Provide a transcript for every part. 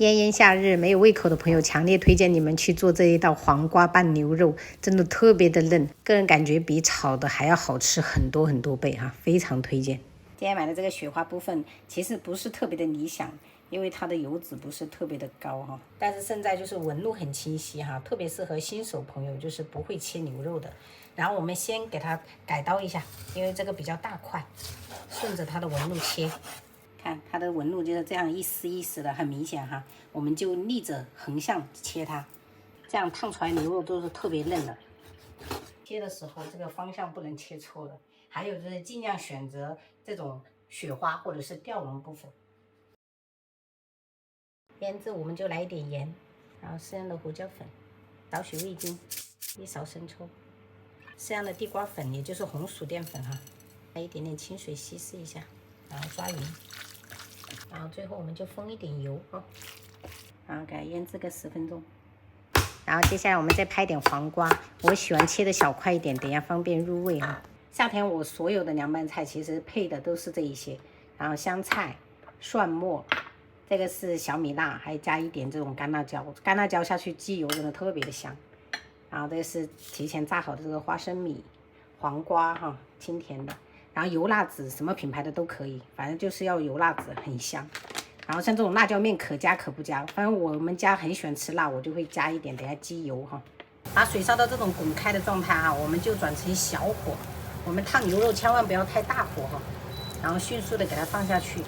炎炎夏日沒有胃口的朋友，強烈推薦你們去做這一道黃瓜拌牛肉，真的特別的嫩，個人感覺比炒的還要好吃很多很多倍哈，非常推薦。今天買的這個雪花部分其實不是特別的理想，因為它的油脂不是特別的高哈，但是現在就是紋路很清晰哈，特別適合新手朋友，就是不會切牛肉的。然後我們先給它改刀一下，因為這個比較大塊，順着它的紋路切。看它的紋路就是這樣一絲一絲的，很明顯哈。我們就逆着橫向切它，這樣燙出來牛肉都是特別嫩的。切的时候這個方向不能切錯了，還有就是盡量選擇這種雪花或者是吊龍部分。醃製我們就來一點鹽，然後適量的胡椒粉，少許味精，1勺生抽，適量的地瓜粉，也就是紅薯澱粉哈，来一點點清水稀釋一下，然後抓匀。然后最後我們就封一點油啊，然後給它醃製個10分鐘。然後接下來我們再拍點黃瓜，我喜歡切的小塊一點，等一下方便入味哈。夏天我所有的涼拌菜其實配的都是這一些，然後香菜、蒜末，這個是小米辣，還加一點這種乾辣椒，乾辣椒下去雞油真的特別的香。然後這個是提前炸好的這個花生米、黃瓜哈，清甜的。然後油辣子什麼品牌的都可以，反正就是要油辣子很香。然后像這種辣椒面可加可不加，反正我們家很喜歡吃辣，我就會加一點，等下雞油哈。把水燒到這種滾開的狀態哈，我們就轉成小火。我們燙牛肉千萬不要太大火哈，然後迅速的給它放下去，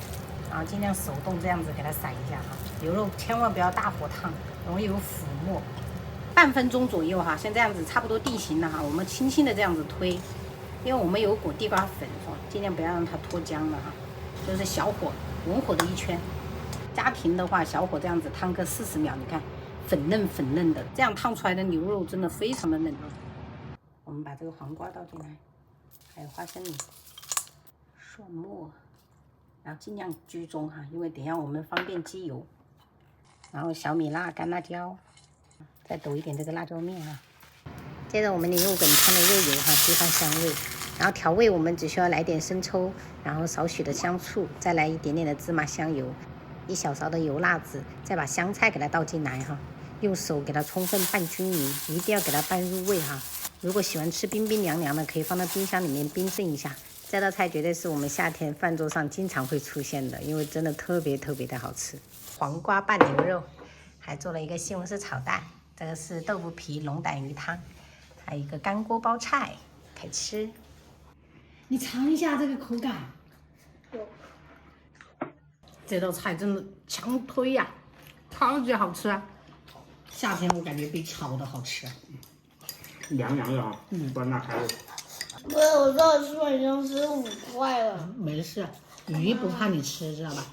然後盡量手動這樣子給它散一下哈。牛肉千萬不要大火燙，容易有腐沫。半分鐘左右哈，像這樣子差不多定型了哈，我們輕輕的這樣子推。因為我們有裹地瓜粉，盡量不要讓它脫漿了哈，就是小火文火的一圈。家庭的話，小火這樣子燙個40秒，你看粉嫩粉嫩的，這樣燙出來的牛肉真的非常的嫩啊。我們把這個黃瓜倒進來，還有花生米、蒜末，然後盡量居中哈，因為等一下我們方便雞油。然後小米辣、乾辣椒，再抖一點這個辣椒面啊。接着我們牛肉梗熨的肉油哈，激發香味。然後調味我們只需要來點生抽，然後少許的香醋，再來一點點的芝麻香油，1小勺的油辣子，再把香菜給它倒進來哈，用手給它充分拌均勻，一定要給它拌入味哈。如果喜歡吃冰冰涼涼的，可以放到冰箱裡面冰鎮一下。這道菜絕對是我們夏天飯桌上經常會出現的，因為真的特別特別的好吃。黃瓜拌牛肉，還做了一個西紅柿炒蛋，這個是豆腐皮龍膽魚湯，還有一個乾鍋包菜，開吃。你嘗一下這個口感，這道菜真的強推呀，超級好吃啊！夏天我感覺比炒的好吃。涼涼的啊，酸辣開胃。不是，我说的是已經15塊了。沒事，魚不怕你吃，知道吧？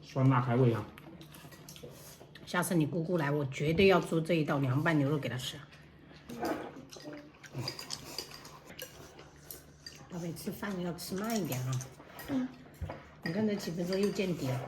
酸辣開胃啊！下次你姑姑來，我絕對要做這一道涼拌牛肉給她吃。寶貝，吃飯要吃慢一點啊！你看這幾分鐘又見底了。